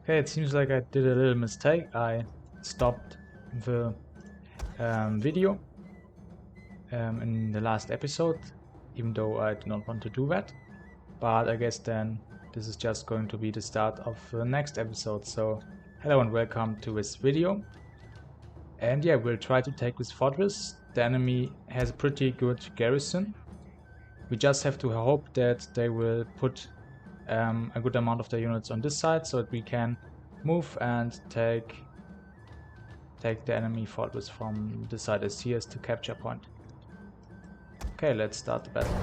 Okay, it seems like I did a little mistake. I stopped the video in the last episode, even though I do not want to do that. But I guess then this is just going to be the start of the next episode. So hello and welcome to this video. And yeah, we'll try to take this fortress. The enemy has a pretty good garrison. We just have to hope that they will put a good amount of their units on this side so that we can move and take the enemy fortress from this side as he has the capture point. Okay, let's start the battle.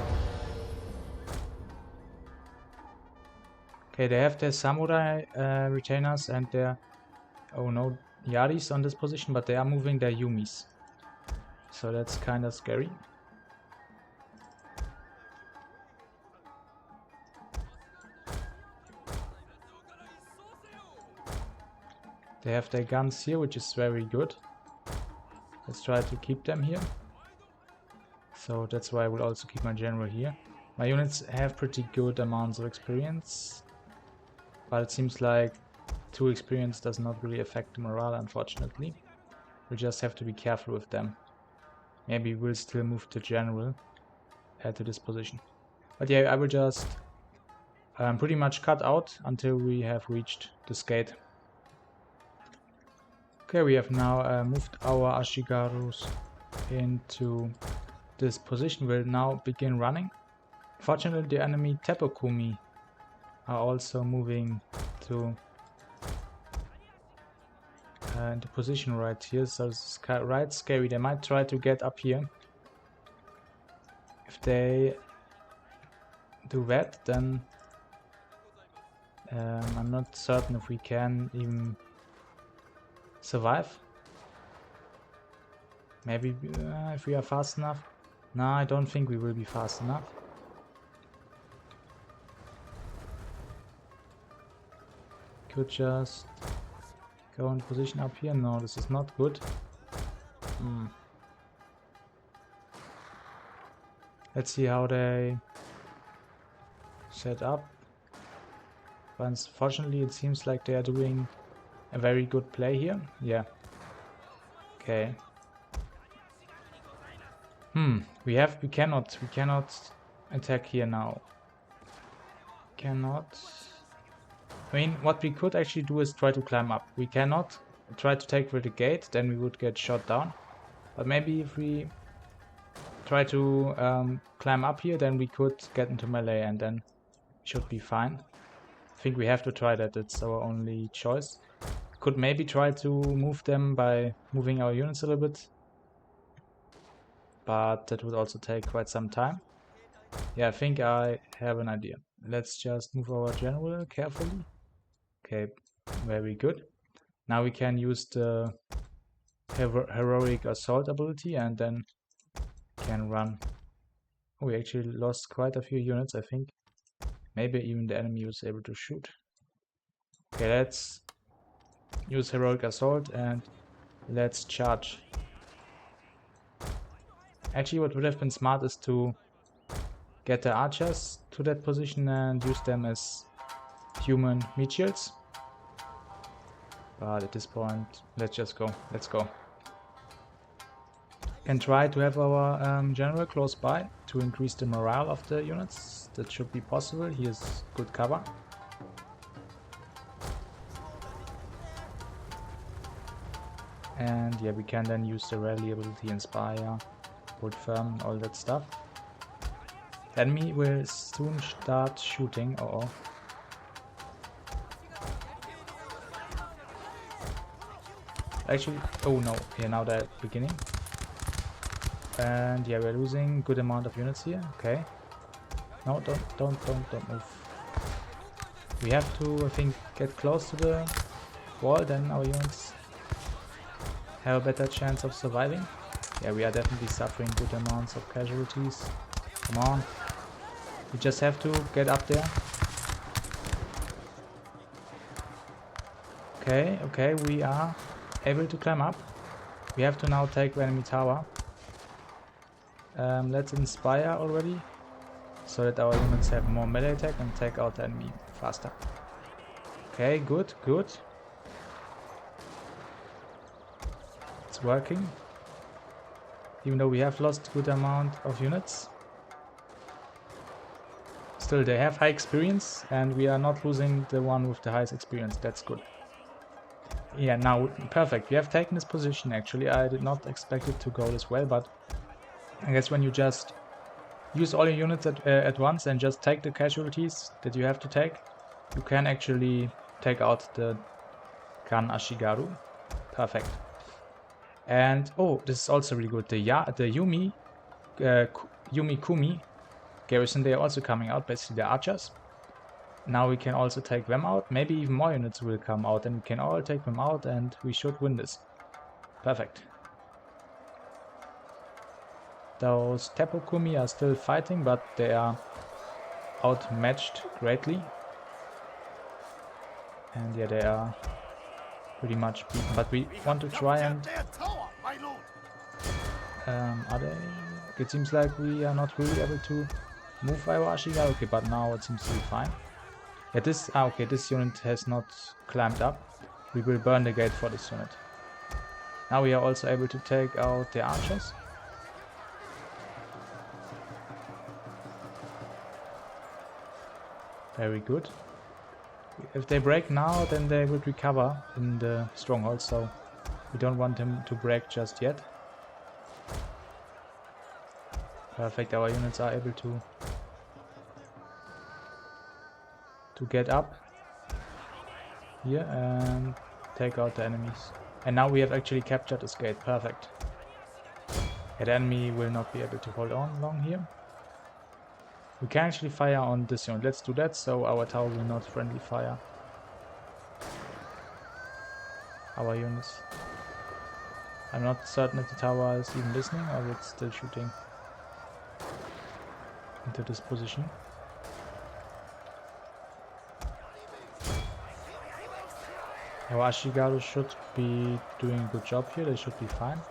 Okay, they have their samurai retainers and their yaris on this position, but they are moving their yumis, so that's kind of scary. They have their guns here, which is very good. Let's try to keep them here. So that's why I will also keep my general here. My units have pretty good amounts of experience, but it seems like 2 experience does not really affect the morale, unfortunately. We just have to be careful with them. Maybe we'll still move the general to this position. But yeah, I will just pretty much cut out until we have reached this gate. Okay, we have now moved our Ashigarus into this position. We'll now begin running. Fortunately, the enemy Teppokumi are also moving to the position right here, so it's right scary. They might try to get up here. If they do that, then I'm not certain if we can even survive. Maybe if we are fast enough. No, I don't think we will be fast enough. Could just go in position up here. No, this is not good. Let's see how they set up. But unfortunately, it seems like they are doing a very good play here. Yeah. Okay. We cannot attack here now. Cannot. I mean, what we could actually do is try to climb up. We cannot try to take the gate, then we would get shot down. But maybe if we try to climb up here, then we could get into melee and then should be fine. I think we have to try that. It's our only choice. Could maybe try to move them by moving our units a little bit, but that would also take quite some time. Yeah, I think I have an idea. Let's just move our general carefully. Okay, very good. Now we can use the heroic assault ability and then can run. Oh, we actually lost quite a few units, I think. Maybe even the enemy was able to shoot. Okay, let's use heroic assault and let's charge. Actually, what would have been smart is to get the archers to that position and use them as human meat shields. But at this point, let's just go. Let's go. Can try to have our general close by to increase the morale of the units. That should be possible. Here's good cover. And yeah, we can then use the rally ability, inspire, hold firm, all that stuff. The enemy will soon start shooting. Uh-oh. Actually, oh no, yeah, now they're beginning. And yeah, we're losing good amount of units here. Okay. No, don't move. We have to, I think, get close to the wall, then our units have a better chance of surviving. Yeah, we are definitely suffering good amounts of casualties. Come on. We just have to get up there. Okay, we are able to climb up. We have to now take the enemy tower. Let's inspire already, so that our units have more melee attack and take out the enemy faster. Okay, good, good. It's working. Even though we have lost a good amount of units. Still, they have high experience, and we are not losing the one with the highest experience. That's good. Yeah, now, perfect. We have taken this position, actually. I did not expect it to go this well, but I guess when you just use all your units at once and just take the casualties that you have to take, you can actually take out the Kan Ashigaru. Perfect. And, oh, this is also really good. The Yumi Kumi garrison, they are also coming out, basically the archers. Now we can also take them out. Maybe even more units will come out, and we can all take them out, and we should win this. Perfect. Those Teppukumi are still fighting, but they are outmatched greatly. And yeah, they are pretty much beaten. But we want to try and... are they... It seems like we are not really able to move our Ashigaru. Okay, but now it seems to be fine. Yeah, this unit has not climbed up. We will burn the gate for this unit. Now we are also able to take out the archers. Very good. If they break now, then they would recover in the stronghold, so we don't want them to break just yet. Perfect, our units are able to get up here and take out the enemies. And now we have actually captured this gate. Perfect. Yeah, the enemy will not be able to hold on long here. We can actually fire on this unit. Let's do that, so our tower will not friendly fire our units. I'm not certain if the tower is even listening or it's still shooting into this position. Our Ashigaru should be doing a good job here. They should be fine.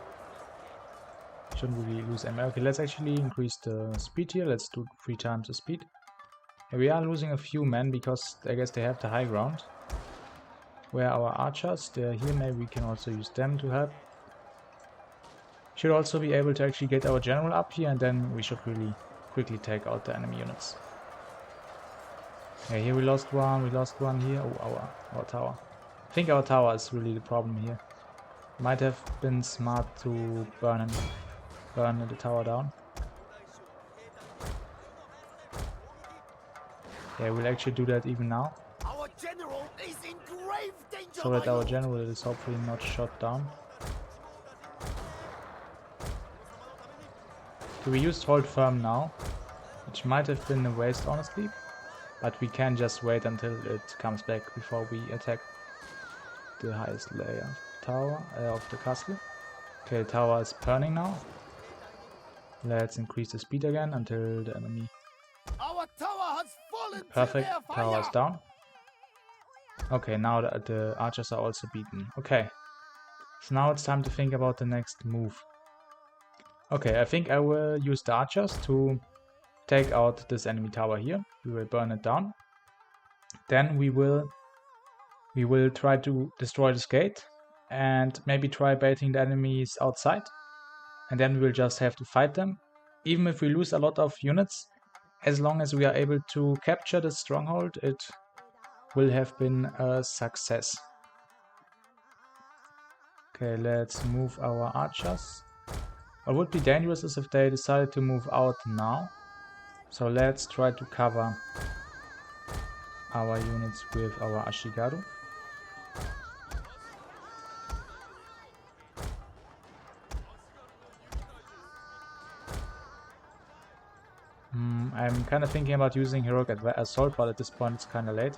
Shouldn't really lose ammo. Okay, let's actually increase the speed here. Let's do 3 times the speed. Yeah, we are losing a few men because I guess they have the high ground. Where our archers, they're here, maybe we can also use them to help. Should also be able to actually get our general up here, and then we should really quickly take out the enemy units. Yeah, here we lost one here. Oh, our tower. I think our tower is really the problem here. Might have been smart to burn the tower down. Yeah, we'll actually do that even now. Our general is in grave danger, so that our general is hopefully not shot down. Okay, we used hold firm now, which might have been a waste honestly, but we can just wait until it comes back before we attack the highest layer of tower of the castle. Okay, tower is burning now. Let's increase the speed again until the enemy. Our tower has fallen. Perfect, tower is down. Okay, now the archers are also beaten. Okay, so now it's time to think about the next move. Okay, I think I will use the archers to take out this enemy tower here. We will burn it down. Then we will try to destroy this gate and maybe try baiting the enemies outside. And then we will just have to fight them. Even if we lose a lot of units, as long as we are able to capture the stronghold, it will have been a success. Okay, let's move our archers. What would be dangerous is if they decided to move out now. So let's try to cover our units with our Ashigaru. I'm kind of thinking about using Heroic Assault, but at this point it's kind of late.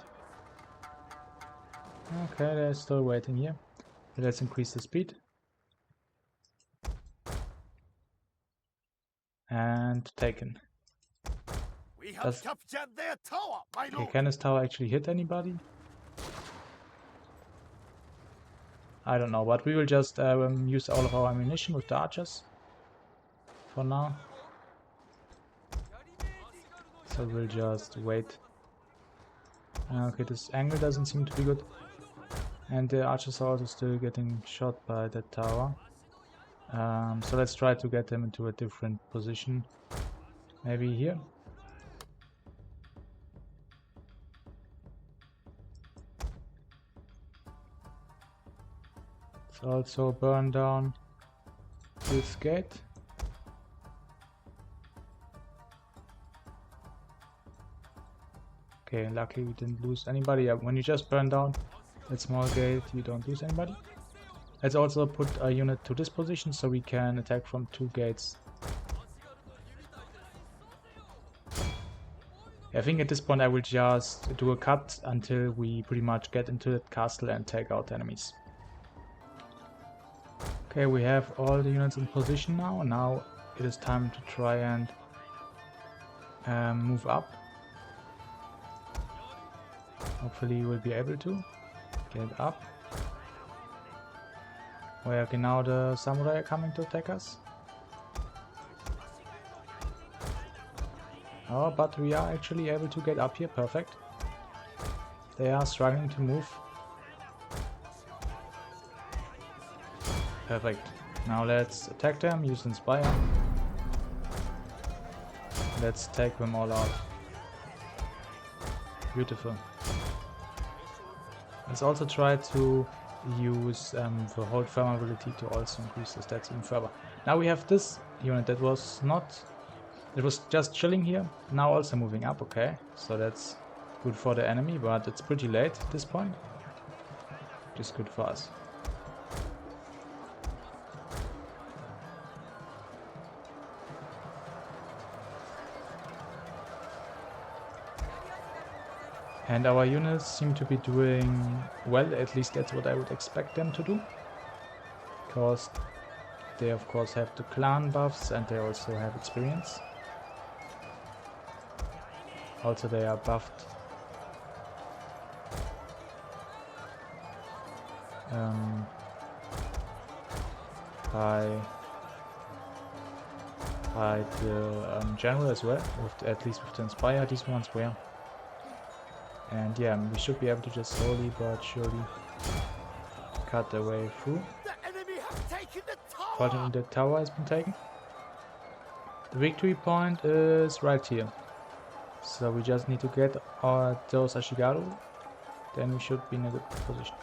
Okay, they're still waiting here. Let's increase the speed. And taken. We have captured their tower, my lord. Okay, can this tower actually hit anybody? I don't know, but we will just use all of our ammunition with the archers for now. So we'll just wait Okay, this angle doesn't seem to be good. And the archers are also still getting shot by that tower. So let's try to get them into a different position. Maybe here. Let's also burn down this gate. Okay, luckily we didn't lose anybody. Yeah, when you just burn down that small gate, you don't lose anybody. Let's also put a unit to this position so we can attack from 2 gates. I think at this point I will just do a cut until we pretty much get into that castle and take out enemies. Okay, we have all the units in position now. Now it is time to try and move up. Hopefully we'll be able to get up. Okay, now the samurai are coming to attack us. Oh, but we are actually able to get up here, perfect. They are struggling to move. Perfect. Now let's attack them, use Inspire. Let's take them all out. Beautiful. Let's also try to use the hold firm ability to also increase the stats even further. Now we have this unit that was not... It was just chilling here, now also moving up, okay. So that's good for the enemy, but it's pretty late at this point. Which is good for us. And our units seem to be doing well, at least that's what I would expect them to do. Because they of course have the clan buffs and they also have experience. Also they are buffed by the general as well, with at least with the Inspire, these ones were. And yeah, we should be able to just slowly but surely cut the way through. Fortunately the tower has been taken. The victory point is right here. So we just need to get those Ashigaru, then we should be in a good position.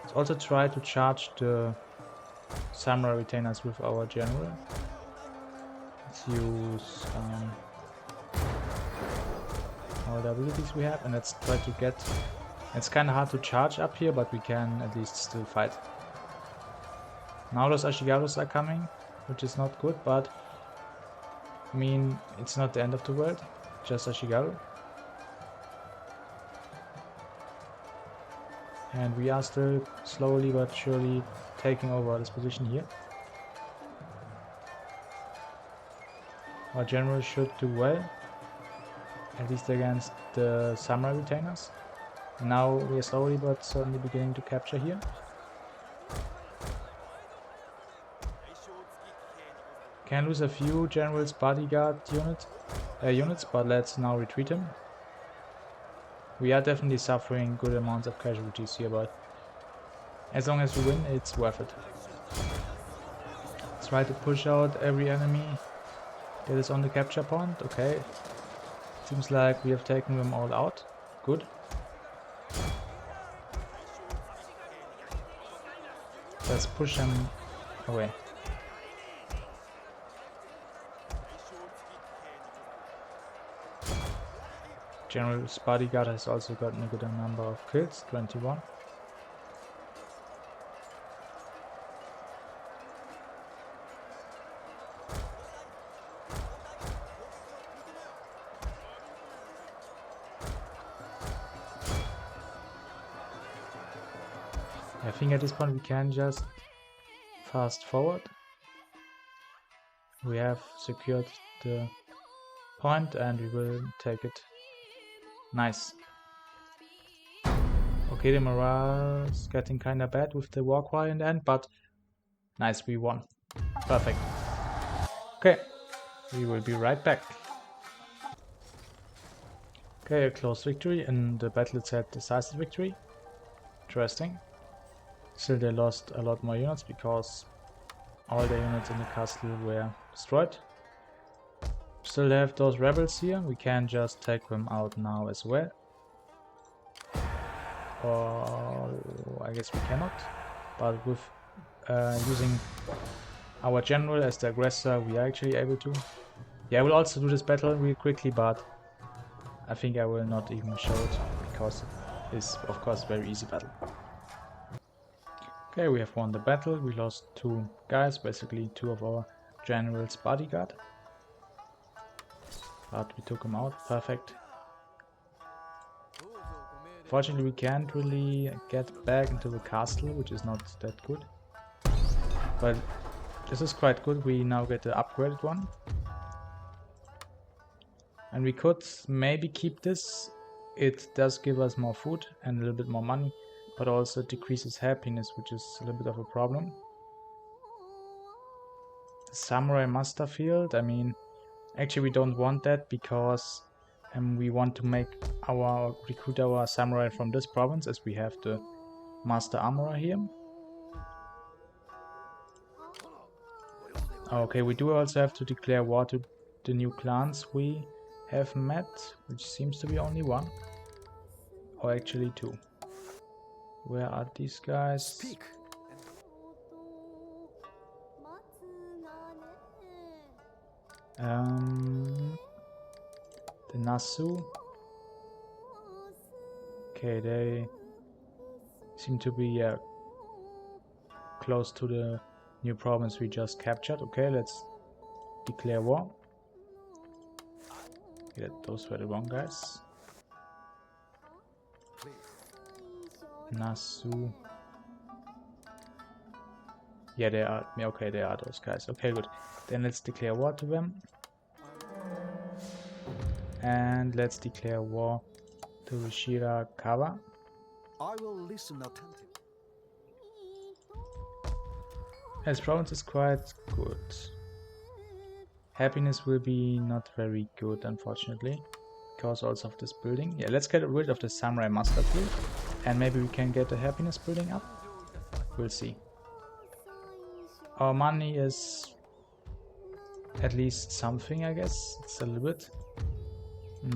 Let's also try to charge the samurai retainers with our general. Let's use all the abilities we have and let's try to get... It's kind of hard to charge up here, but we can at least still fight. Now those Ashigarus are coming, which is not good, but I mean, it's not the end of the world, just Ashigaru. And we are still slowly but surely taking over this position here. Our general should do well, at least against the samurai retainers. Now we are slowly but certainly beginning to capture here. Can lose a few general's bodyguard units, but let's now retreat him. We are definitely suffering good amounts of casualties here, but as long as we win, it's worth it. Let's try to push out every enemy that is on the capture point. Okay, seems like we have taken them all out. Good. Let's push them away. General's bodyguard has also gotten a good number of kills, 21. I think at this point we can just fast forward. We have secured the point and we will take it. Nice. Okay, the morale is getting kinda bad with the war cry in the end, but nice, we won. Perfect. Okay, we will be right back. Okay, a close victory. In the battle it said decisive victory. Interesting. Still they lost a lot more units because all the units in the castle were destroyed. Still have those rebels here. We can just take them out now as well. Or I guess we cannot. But with using our general as the aggressor, we are actually able to. Yeah, I will also do this battle real quickly, but I think I will not even show it because it is, of course, a very easy battle. Okay, we have won the battle. We lost 2 guys, basically 2 of our general's bodyguard. But we took him out, perfect. Fortunately, we can't really get back into the castle, which is not that good. But this is quite good. We now get the upgraded one. And we could maybe keep this. It does give us more food and a little bit more money, but also decreases happiness, which is a little bit of a problem. The Samurai Master Field, I mean, actually we don't want that because we want to recruit our samurai from this province, as we have the Master Armorer here. Okay, we do also have to declare war to the new clans we have met, which seems to be only 1. Or actually 2. Where are these guys? Speak. The Nasu. Okay, they seem to be close to the new province we just captured. Okay, let's declare war. Yeah, those were the wrong guys. Nasu. Yeah, they are. Okay, they are those guys. Okay, good. Then let's declare war to them. And let's declare war to Shirakawa. I will listen attentively. His province is quite good. Happiness will be not very good, unfortunately, because also of this building. Yeah, let's get rid of the Samurai Master Field, and maybe we can get the happiness building up. We'll see. Our money is at least something, I guess. It's a little bit.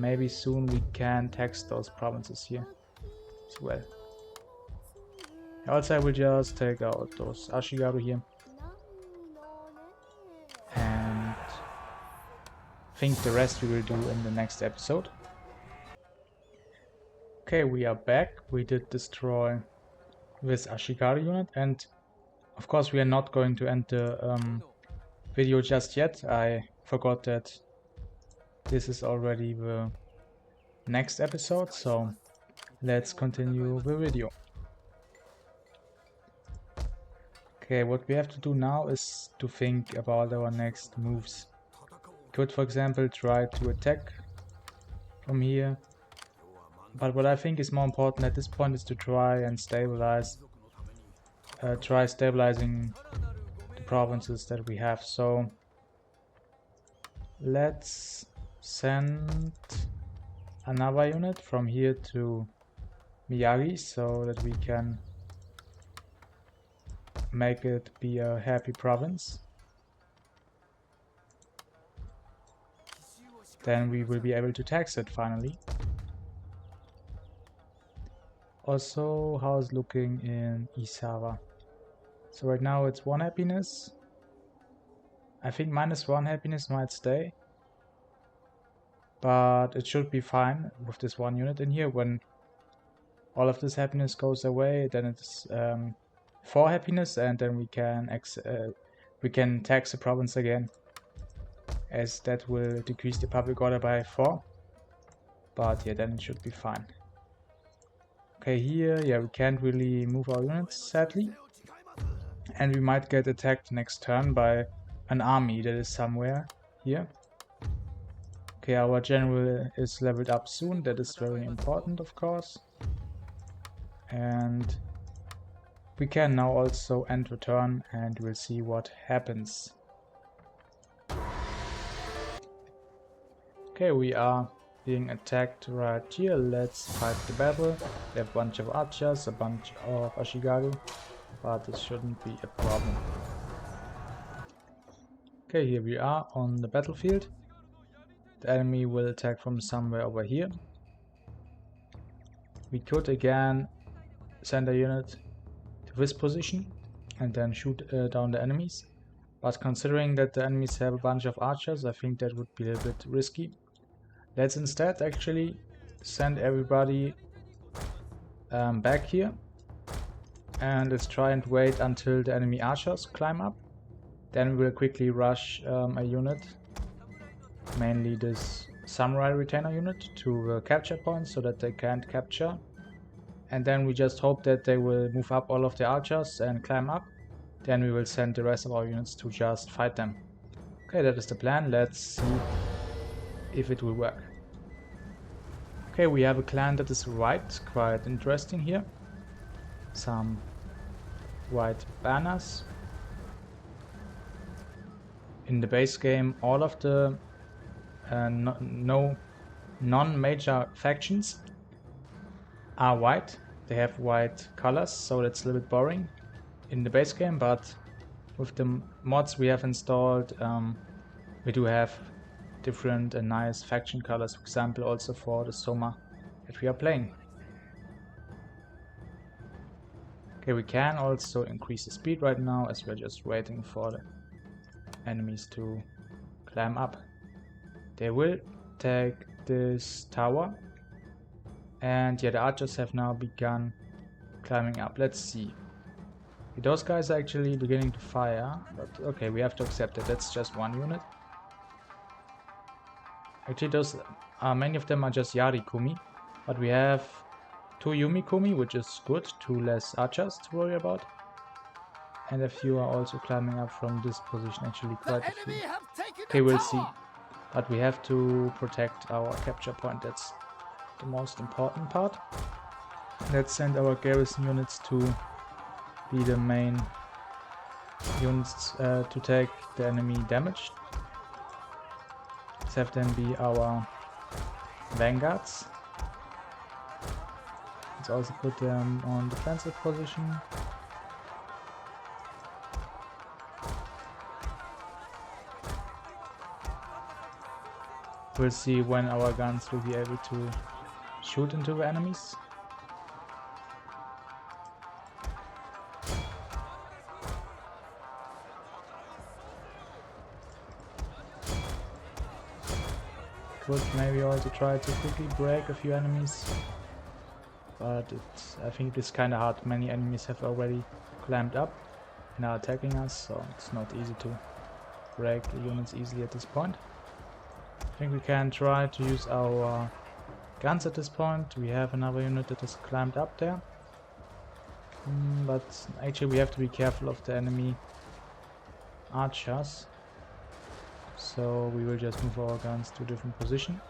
Maybe soon we can tax those provinces here as well. Also, I will just take out those Ashigaru here. And think the rest we will do in the next episode. Okay, we are back. We did destroy this Ashigaru unit, and of course we are not going to end the video just yet. I forgot that this is already the next episode, so let's continue the video. Okay, what we have to do now is to think about our next moves. We could, for example, try to attack from here, but what I think is more important at this point is to try and stabilize, stabilizing the provinces that we have. So let's send another unit from here to Miyagi so that we can make it be a happy province. Then we will be able to tax it finally. Also, how is looking in Isawa? So right now it's 1 happiness. I think -1 happiness might stay, but it should be fine with this 1 unit in here. When all of this happiness goes away, then it's 4 happiness, and then we can tax the province again, as that will decrease the public order by 4. But yeah, then it should be fine. Okay, here, yeah, we can't really move our units, sadly. And we might get attacked next turn by an army that is somewhere here. Okay, our general is leveled up soon, that is very important, of course. And we can now also end the turn, and we'll see what happens. Okay, we are being attacked right here. Let's fight the battle. They have a bunch of archers, a bunch of Ashigaru, but this shouldn't be a problem. Okay, here we are on the battlefield. The enemy will attack from somewhere over here. We could again send a unit to this position and then shoot down the enemies. But considering that the enemies have a bunch of archers, I think that would be a bit risky. Let's instead actually send everybody back here. And let's try and wait until the enemy archers climb up. Then we'll quickly rush a unit, mainly this samurai retainer unit, to the capture point so that they can't capture. And then we just hope that they will move up all of the archers and climb up. Then we will send the rest of our units to just fight them. Okay, that is the plan. Let's see if it will work. Okay, we have a clan that is white, quite interesting here. Some white banners. In the base game, all of the non-major factions are white. They have white colors, so that's a little bit boring in the base game, but with the mods we have installed, we do have different and nice faction colors, for example also for the Soma that we are playing. Okay, we can also increase the speed right now as we're just waiting for the enemies to climb up. They will take this tower, and yeah, the archers have now begun climbing up. Let's see. Those guys are actually beginning to fire, but okay, we have to accept it. That's just one unit. Actually, those many of them are just Yarikumi, but we have 2 Yumikumi, which is good, 2 less archers to worry about. And a few are also climbing up from this position, actually quite a few. Okay, we'll see. But we have to protect our capture point, that's the most important part. Let's send our garrison units to be the main units to take the enemy damage. Let's have them be our vanguards. Let's also put them on defensive position. We'll see when our guns will be able to shoot into the enemies. Could maybe also try to quickly break a few enemies, but I think it's kind of hard. Many enemies have already climbed up and are attacking us, so it's not easy to break the units easily at this point. I think we can try to use our guns at this point. We have another unit that has climbed up there, but actually we have to be careful of the enemy archers. So we will just move our guns to a different position.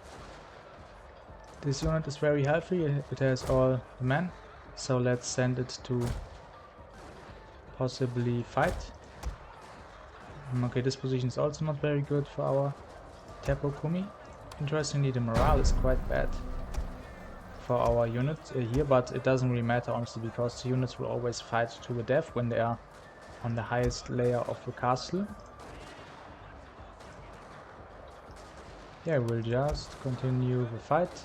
This unit is very healthy, it has all the men, so let's send it to possibly fight. Okay, this position is also not very good for our Teppokumi. Interestingly, the morale is quite bad for our unit here, but it doesn't really matter honestly, because the units will always fight to the death when they are on the highest layer of the castle. Yeah, we'll just continue the fight.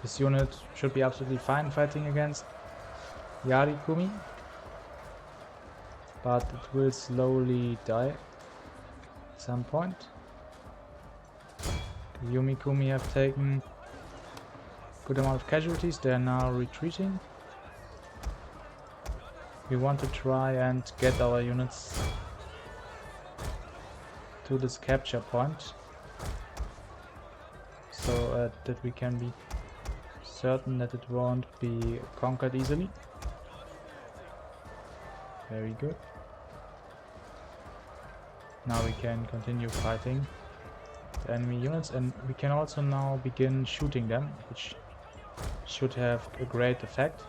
This unit should be absolutely fine fighting against Yarikumi, but it will slowly die at some point. The Yumikumi have taken a good amount of casualties, they are now retreating. We want to try and get our units to this capture point, so that we can be certain that it won't be conquered easily. Very good. Now we can continue fighting the enemy units, and we can also now begin shooting them, which should have a great effect.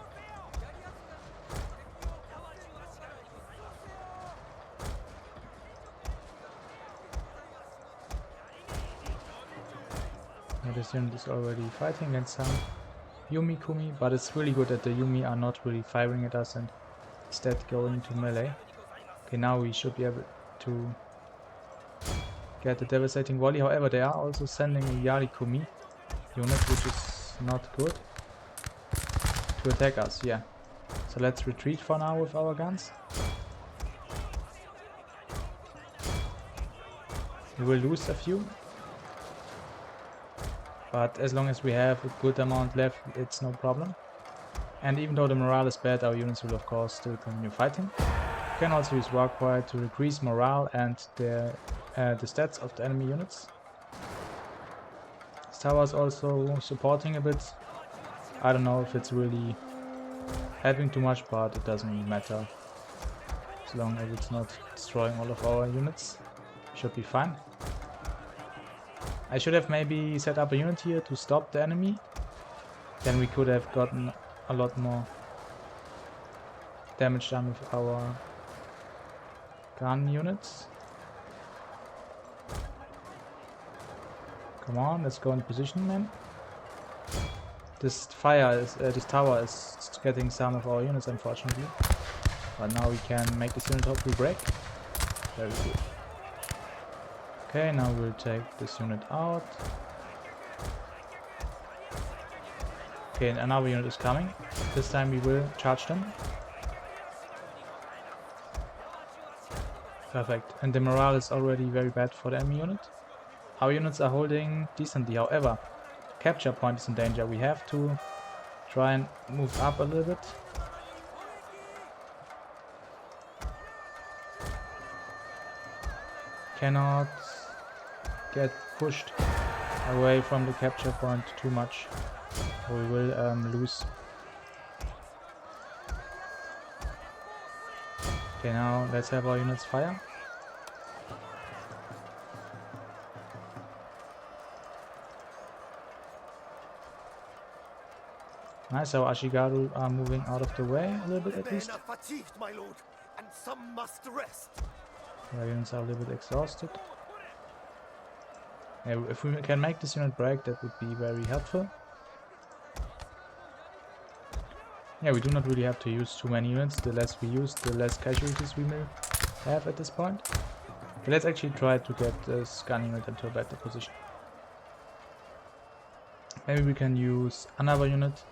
this unit is already fighting against some Yumi Kumi, but it's really good that the Yumi are not really firing at us and instead going into melee. Okay, now we should be able to get a devastating volley. However, they are also sending a Yari Kumi unit, which is not good, to attack us. Yeah, so let's retreat for now with our guns. We will lose a few, but as long as we have a good amount left, it's no problem. And even though the morale is bad, our units will of course still continue fighting. You can also use War Cry to increase morale and the stats of the enemy units. This tower is also supporting a bit. I don't know if it's really helping too much, but it doesn't really matter. As long as it's not destroying all of our units, should be fine. I should have maybe set up a unit here to stop the enemy. Then we could have gotten a lot more damage done with our gun units. Come on, let's go in position, man. This tower is getting some of our units, unfortunately. But now we can make this unit hopefully break. Very good. Okay, now we'll take this unit out. Okay, another unit is coming. This time we will charge them. Perfect. And the morale is already very bad for the enemy unit. Our units are holding decently, however, capture point is in danger. We have to try and move up a little bit. Cannot get pushed away from the capture point too much, or we will lose. Okay, now let's have our units fire. Nice, our Ashigaru are moving out of the way a little bit at least. Fatigued, my lord, and some must rest. Our units are a little bit exhausted. Yeah, if we can make this unit break, that would be very helpful. Yeah, we do not really have to use too many units. The less we use, the less casualties we may have at this point. Okay, let's actually try to get this gun unit into a better position. Maybe we can use another unit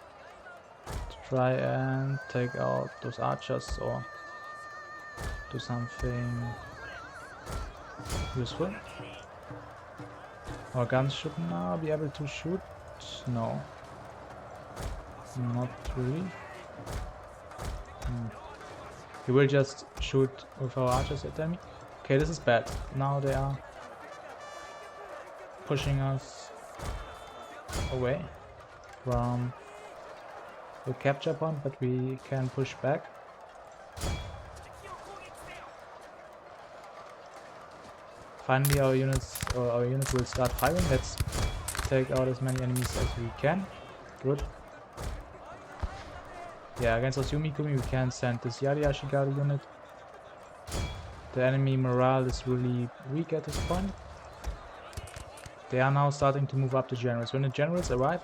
to try and take out those archers or do something useful. Our guns should now be able to shoot. No, not really. We will just shoot with our archers at them. Okay, this is bad. Now they are pushing us away from the capture point, but we can push back. Finally, our unit will start firing. Let's take out as many enemies as we can. Good. Yeah, against those Yumi-Kumi we can send this Yari Ashigaru unit. The enemy morale is really weak at this point. They are now starting to move up the generals. When the generals arrive,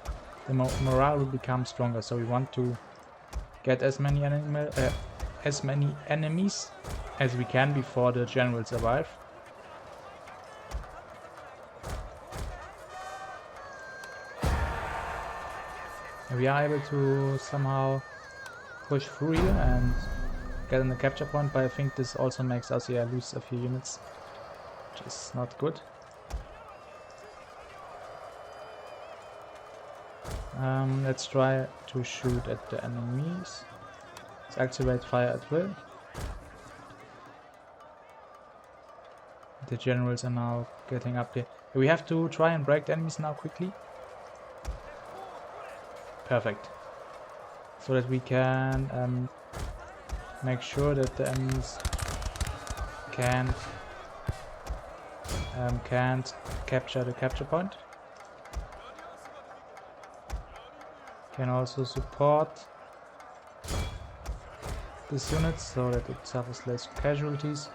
the morale will become stronger. So we want to get as many enemies as we can before the generals arrive. We are able to somehow push through here and get in the capture point, but I think this also makes us lose a few units, which is not good. Let's try to shoot at the enemies. Let's activate fire at will. The generals are now getting up here. We have to try and break the enemies now quickly. Perfect. So that we can make sure that the enemies can't capture the capture point. Can also support this unit so that it suffers less casualties.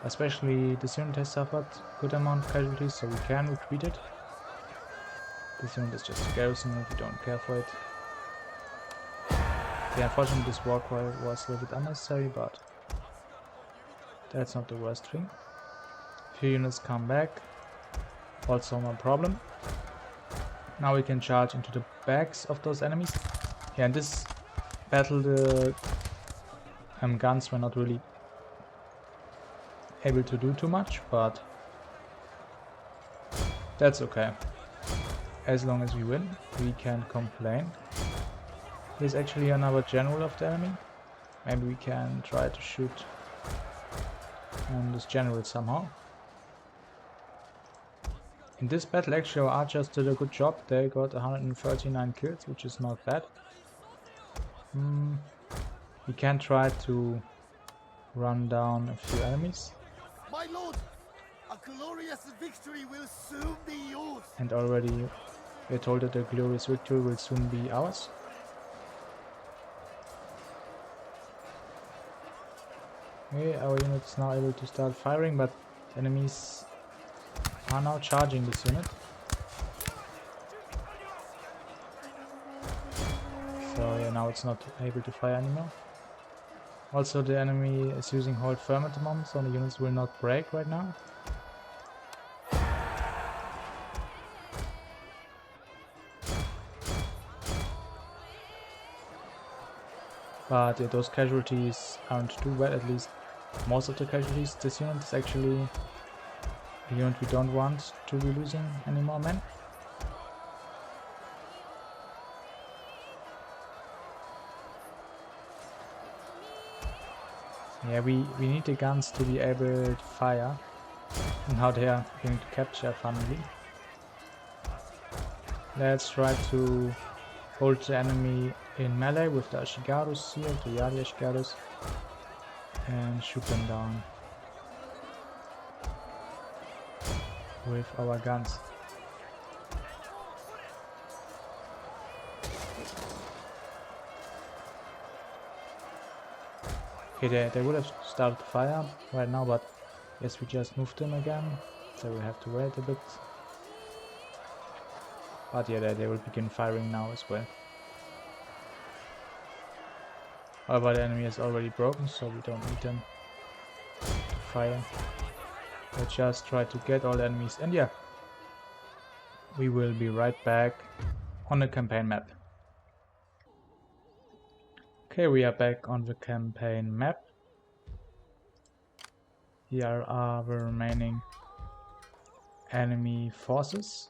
Especially this unit has suffered a good amount of casualties, so we can retreat it. This unit is just a garrison if we don't care for it. Okay, unfortunately this war cry was a little bit unnecessary, but that's not the worst thing. Few units come back, also no problem. Now we can charge into the backs of those enemies. Yeah, in this battle the guns were not really able to do too much, but that's okay. As long as we win, we can't complain. Here's actually another general of the enemy. Maybe we can try to shoot this general somehow. In this battle actually our archers did a good job. They got 139 kills, which is not bad. We can try to run down a few enemies. My lord, a glorious victory will soon be yours. And already we're told that a glorious victory will soon be ours. Okay, our unit is now able to start firing, but enemies are now charging this unit. So yeah, now it's not able to fire anymore. Also the enemy is using hold firm at the moment, so the units will not break right now. But yeah, those casualties aren't too bad, at least most of the casualties. This unit is actually a unit we don't want to be losing any more men. Yeah, we need the guns to be able to fire. And now they are going to capture finally. Let's try to hold the enemy in melee with the Ashigarus here, the Yari Ashigarus, and shoot them down with our guns. Okay, they would have started fire right now, but yes, we just moved them again, so we have to wait a bit. But yeah, they will begin firing now as well. However, the enemy is already broken, so we don't need them to fire. Let's just try to get all the enemies, and yeah, we will be right back on the campaign map. Okay, we are back on the campaign map. Here are the remaining enemy forces.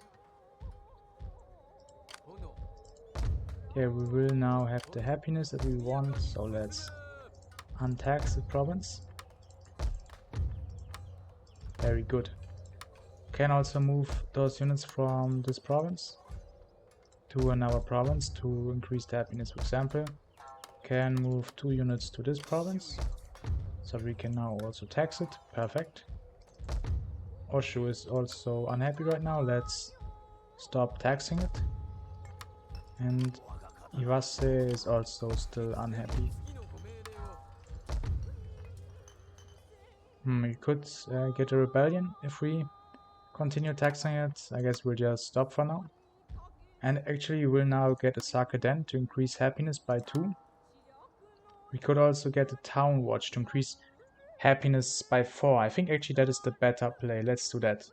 Okay, we will now have the happiness that we want, so let's untax the province. Very good. Can also move those units from this province to another province to increase the happiness. For example, can move 2 units to this province, so we can now also tax it. Perfect. Oshu is also unhappy right now. Let's stop taxing it. And Iwase is also still unhappy. We could get a rebellion if we continue taxing it. I guess we'll just stop for now. And actually we'll now get a Sakuden to increase happiness by 2. We could also get a Town Watch to increase happiness by 4. I think actually that is the better play. Let's do that.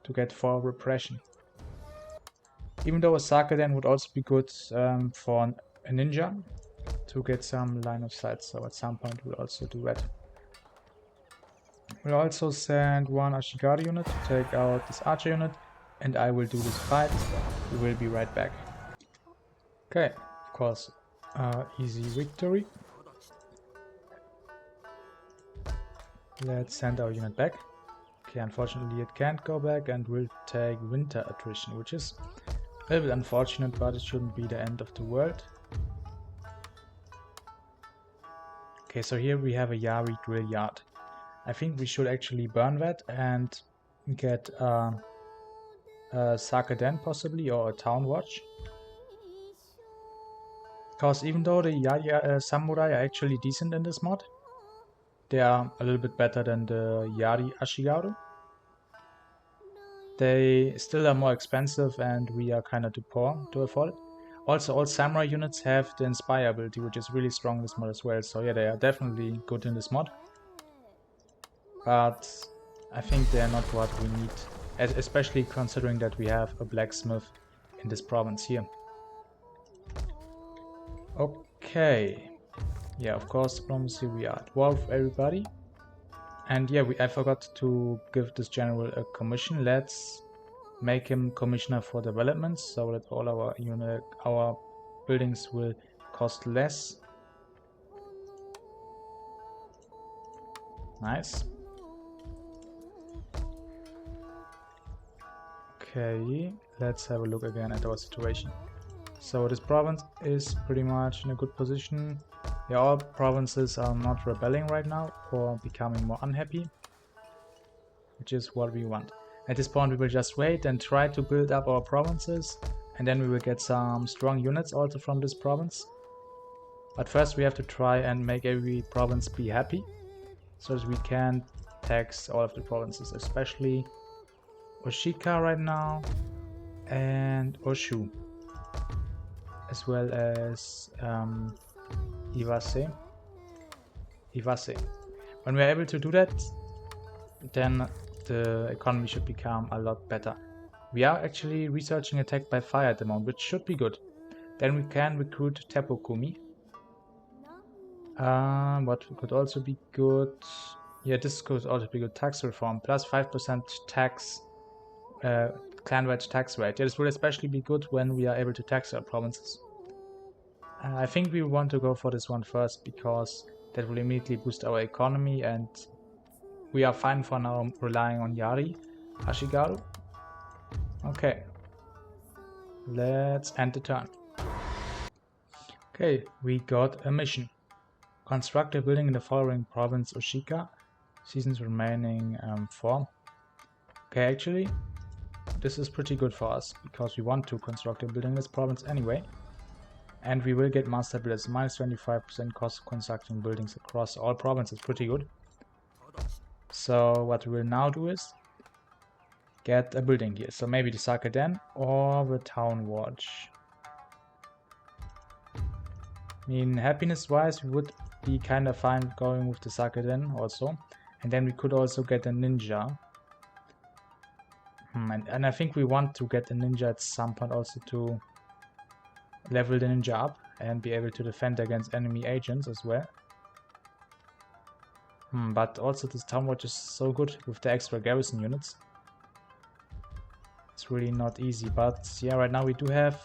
To get 4 repression. Even though a Sakuden would also be good for a ninja to get some line of sight, so at some point we'll also do that. We'll also send 1 Ashigari unit to take out this archer unit, and I will do this fight. We will be right back. Okay, of course, easy victory. Let's send our unit back. Okay, unfortunately it can't go back and will take winter attrition, which is a little bit unfortunate, but it shouldn't be the end of the world. Okay, so here we have a Yari drill yard. I think we should actually burn that and get a Sakuden possibly, or a Town Watch. Because even though the Yari Samurai are actually decent in this mod, they are a little bit better than the Yari Ashigaru. they still are more expensive and we are kind of too poor to afford it. Also, all samurai units have the Inspire ability, which is really strong in this mod as well. So yeah, they are definitely good in this mod. But I think they are not what we need, especially considering that we have a blacksmith in this province here. Okay. Yeah, of course, diplomacy, we are at war with everybody. And yeah, I forgot to give this general a commission. Let's make him commissioner for developments so that all our buildings will cost less. Nice. Okay, let's have a look again at our situation. So this province is pretty much in a good position. Yeah, all provinces are not rebelling right now or becoming more unhappy, which is what we want. At this point we will just wait and try to build up our provinces, and then we will get some strong units also from this province. But first we have to try and make every province be happy, so that we can tax all of the provinces, especially Oshika right now and Oshu, as well as Iwase. When we are able to do that, then the economy should become a lot better. We are actually researching attack by fire at the moment, which should be good. Then we can recruit Teppukumi. What could also be good? Yeah, this could also be good. Tax reform plus 5% tax, clan-wide tax rate. Yeah, this will especially be good when we are able to tax our provinces. I think we want to go for this one first because that will immediately boost our economy, and we are fine for now relying on Yari Ashigaru. Okay, let's end the turn. Okay, we got a mission. Construct a building in the following province Oshika. Seasons remaining 4. Okay, actually, this is pretty good for us because we want to construct a building in this province anyway. And we will get master builders, minus 25% cost of constructing buildings across all provinces. Pretty good. So what we will now do is get a building here. So maybe the Sakeden or the Town Watch. I mean, happiness wise, we would be kind of fine going with the Sakeden also. And then we could also get a ninja. And I think we want to get a ninja at some point also to level the ninja up and be able to defend against enemy agents as well. But also this town watch is so good with the extra garrison units. It's really not easy, but yeah, right now we do have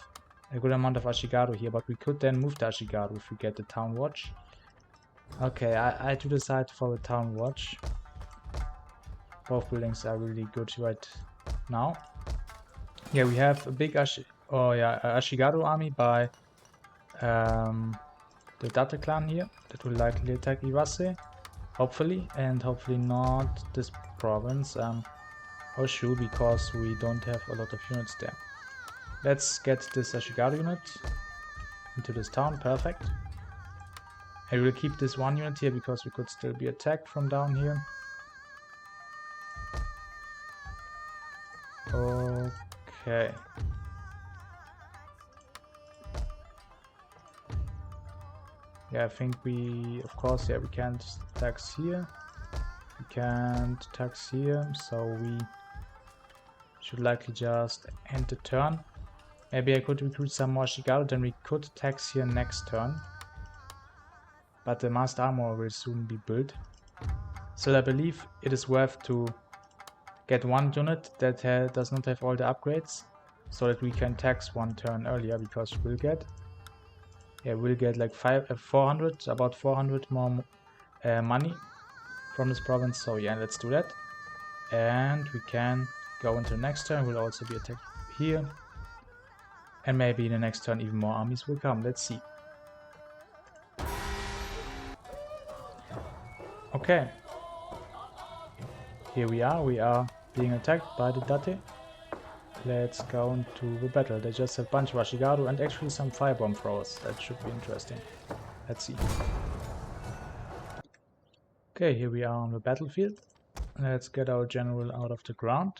a good amount of Ashigaru here, but we could then move the Ashigaru if we get the town watch. Okay, I do decide for the town watch. Both buildings are really good right now. Yeah, we have a big Ashigaru army by the Date clan here that will likely attack Iwase, hopefully, and hopefully not this province, Oshu, because we don't have a lot of units there. Let's get this Ashigaru unit into this town, perfect. I will keep this one unit here because we could still be attacked from down here. Okay. Yeah, I think we, of course, yeah, we can't tax here. We can't tax here, so we should likely just end the turn. Maybe I could recruit some more Ashigaru, then we could tax here next turn. But the master armor will soon be built. So I believe it is worth to get one unit that does not have all the upgrades, so that we can tax one turn earlier, because we'll get like 400, about 400 more money from this province. So yeah, let's do that. And we can go into the next turn. We'll also be attacked here. And maybe in the next turn even more armies will come. Let's see. Okay. Here we are being attacked by the Date. Let's go into the battle. They just have a bunch of Ashigaru and actually some firebomb throwers. That should be interesting. Let's see. Okay, here we are on the battlefield. Let's get our general out of the ground.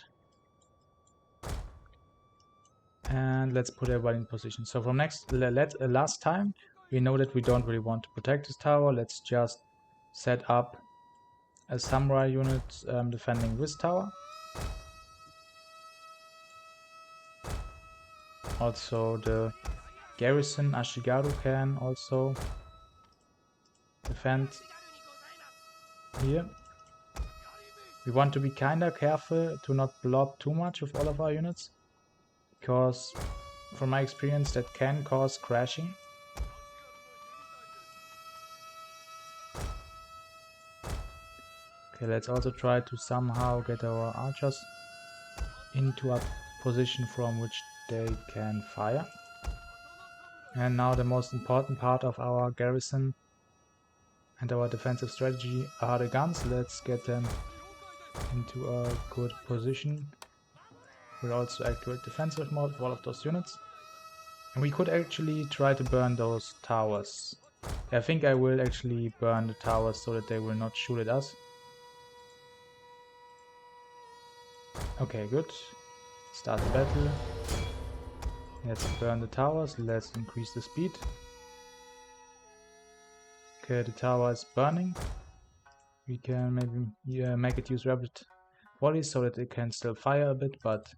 And let's put everybody in position. So from last time, we know that we don't really want to protect this tower. Let's just set up a samurai unit defending this tower. Also the garrison Ashigaru can also defend here. We want to be kinda careful to not blob too much with all of our units, because from my experience that can cause crashing. Okay, let's also try to somehow get our archers into a position from which they can fire. And now the most important part of our garrison and our defensive strategy are the guns. Let's get them into a good position. We'll also activate defensive mode for all of those units. And we could actually try to burn those towers. I think I will actually burn the towers so that they will not shoot at us. Okay, good. Start the battle. Let's burn the towers. Let's increase the speed. Okay, the tower is burning. We can maybe make it use rapid volleys so that it can still fire a bit, but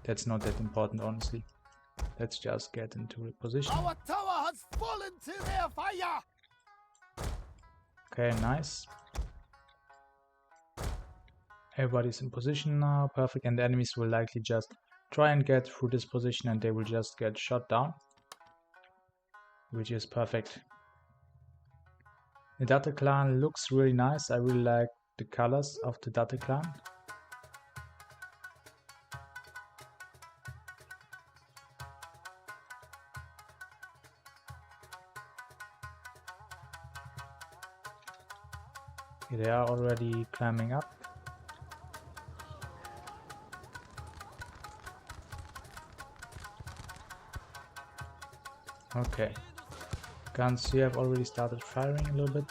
that's not that important, honestly. Let's just get into the position. Our tower has fallen to their fire! Okay, nice. Everybody's in position now, perfect, and the enemies will likely just try and get through this position and they will just get shot down, which is perfect. The Date clan looks really nice. I really like the colors of the Date clan. Okay, they are already climbing up. Okay, guns here have already started firing a little bit.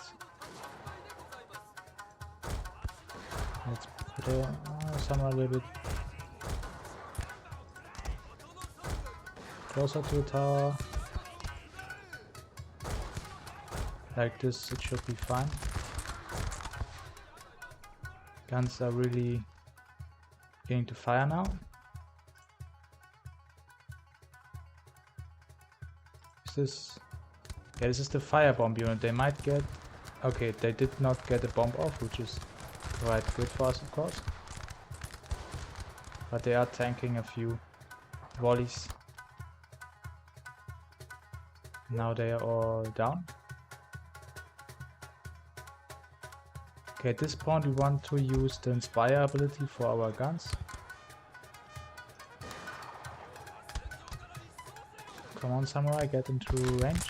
Let's put a samurai a little bit closer to the tower. Like this, it should be fine. Guns are really beginning to fire now. This, yeah, this is the firebomb unit. They might get, okay, they did not get a bomb off, which is quite good for us, of course, but they are tanking a few volleys. Now they are all down. Okay, at this point we want to use the inspire ability for our guns. Come on, samurai, get into range.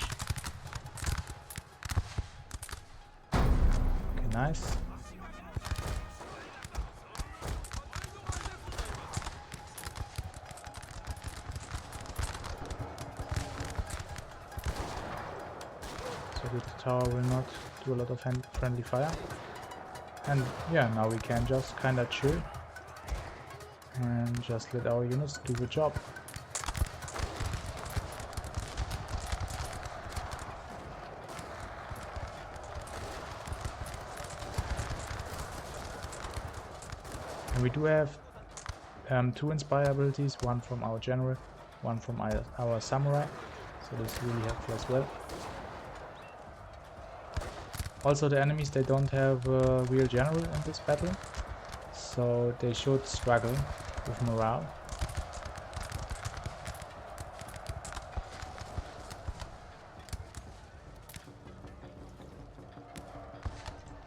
Okay, nice. So the tower will not do a lot of friendly fire. And yeah, now we can just kinda chill and just let our units do the job. We do have two inspire abilities, one from our general, one from our samurai, so this is really helpful as well. Also the enemies, they don't have a real general in this battle, so they should struggle with morale.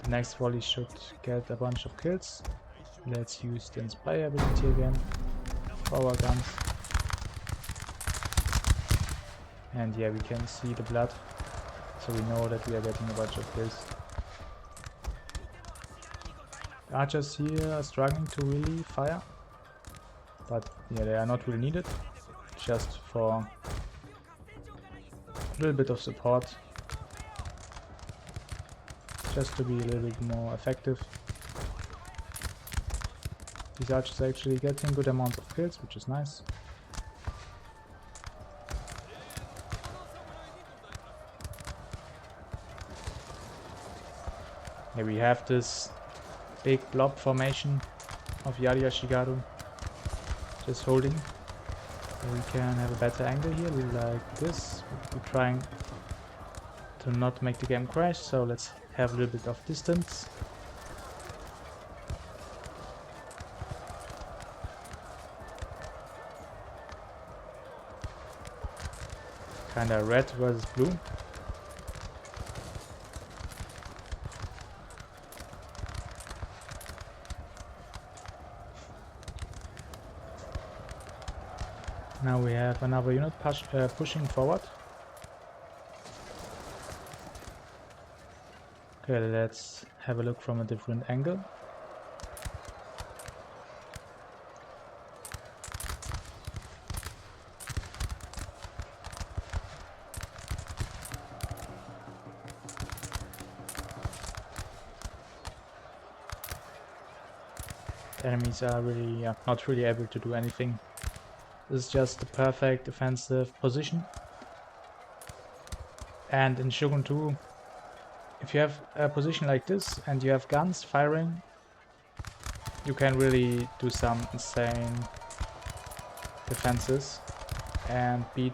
The next volley should get a bunch of kills. Let's use the inspire ability again for our guns. And yeah, we can see the blood, so we know that we are getting a bunch of kills. The archers here are struggling to really fire, but yeah, they are not really needed, just for a little bit of support, just to be a little bit more effective. These archers are actually getting good amount of kills, which is nice. Here we have this big blob formation of Yari Shigaru just holding. So we can have a better angle here, like this. We're trying to not make the game crash, so let's have a little bit of distance. Kinda red versus blue. Now we have another unit pushing forward. Okay, let's have a look from a different angle. The enemies are really not really able to do anything. This is just the perfect defensive position. And in Shogun 2, if you have a position like this and you have guns firing, you can really do some insane defenses and beat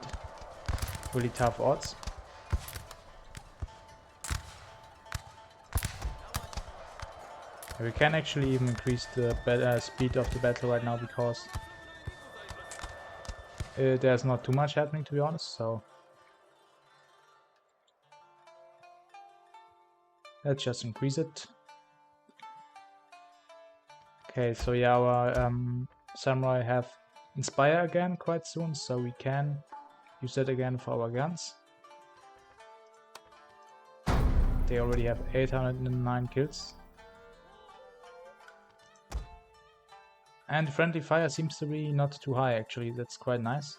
really tough odds. We can actually even increase the speed of the battle right now because there's not too much happening, to be honest, so let's just increase it. Okay, so yeah, our samurai have Inspire again quite soon, so we can use that again for our guns. They already have 809 kills. And friendly fire seems to be not too high, actually. That's quite nice.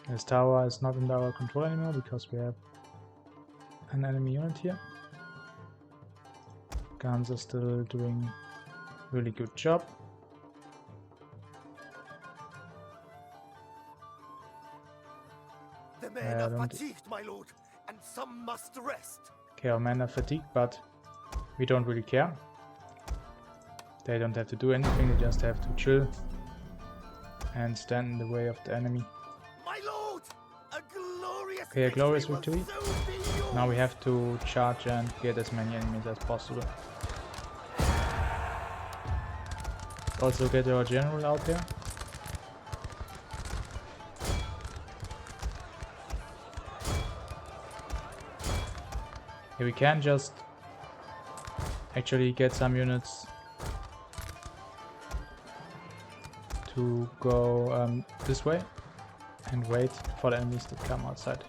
This tower is not under our control anymore because we have an enemy unit here. Guns are still doing really good job. The men are fatigued, my lord, and some must rest. Okay, our men are fatigued, but we don't really care. They don't have to do anything, they just have to chill and stand in the way of the enemy. My lord, a glorious Okay, a glorious victory. victory. Now we have to charge and get as many enemies as possible. Also get our general out there. Here we can just actually get some units to go this way and wait for the enemies to come outside,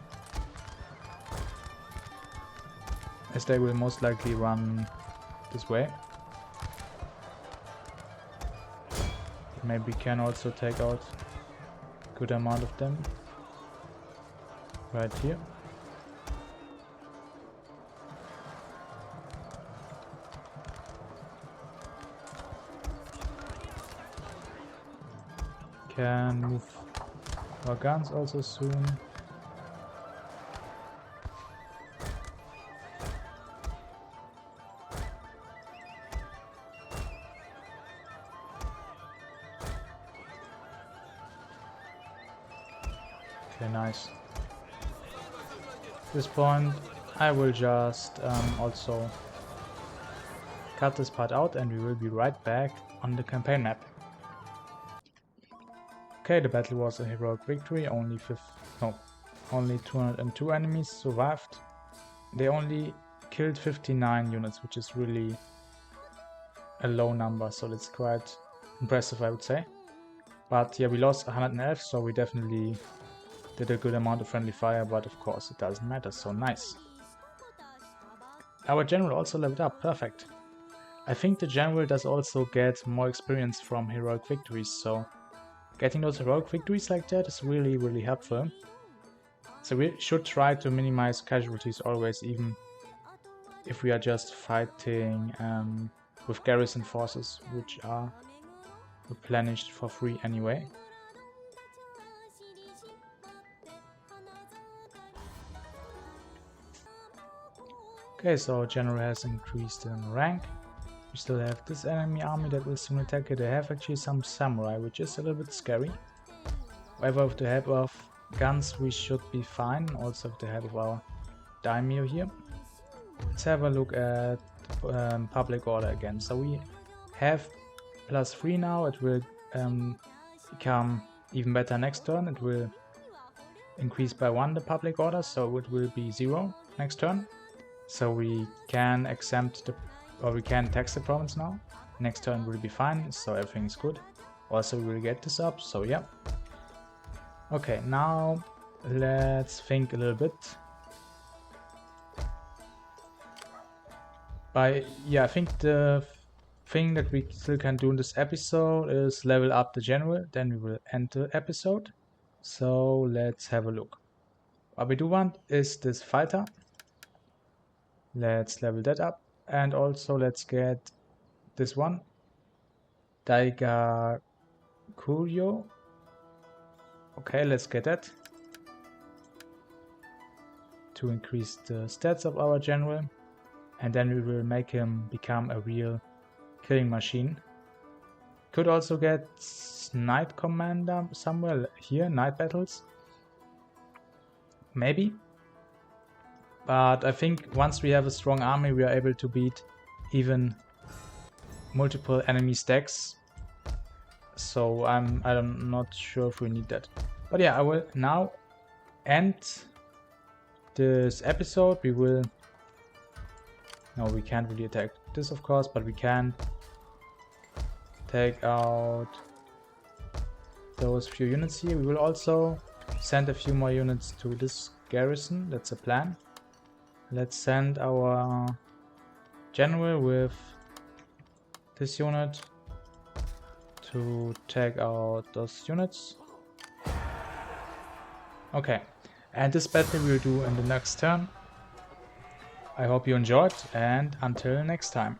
as they will most likely run this way. Maybe we can also take out a good amount of them right here. Can move our guns also soon. Okay, nice. At this point I will just also cut this part out and we will be right back on the campaign map. Okay, the battle was a heroic victory. Only 202 enemies survived. They only killed 59 units, which is really a low number, so that's quite impressive, I would say. But yeah, we lost 111, so we definitely did a good amount of friendly fire, but of course it doesn't matter, so nice. Our general also leveled up, perfect. I think the general does also get more experience from heroic victories, so getting those heroic victories like that is really, really helpful. So we should try to minimize casualties always, even if we are just fighting with garrison forces, which are replenished for free anyway. Okay, so general has increased in rank. We still have this enemy army that will soon attack it. They have actually some samurai, which is a little bit scary. However, with the help of guns we should be fine, also with the help of our daimyo here. Let's have a look at public order again. So we have +3 now. It will become even better next turn. It will increase by 1 the public order, so it will be 0 next turn. So we can exempt the, or we can tax the province now. Next turn will be fine, so everything is good. Also we will get this up, so yeah. Okay, now let's think a little bit. Yeah, I think the thing that we still can do in this episode is level up the general, then we will end the episode. So let's have a look. What we do want is this fighter. Let's level that up, and also let's get this one, Daiga Kuryo. Okay, let's get that to increase the stats of our general, and then we will make him become a real killing machine. Could also get Knight Commander somewhere here, Night Battles. Maybe. But I think once we have a strong army, we are able to beat even multiple enemy stacks. So I'm not sure if we need that. But yeah, I will now end this episode. No, we can't really attack this, of course, but we can take out those few units here. We will also send a few more units to this garrison. That's a plan. Let's send our general with this unit to take out those units. Okay, and this battle we'll do in the next turn. I hope you enjoyed, and until next time.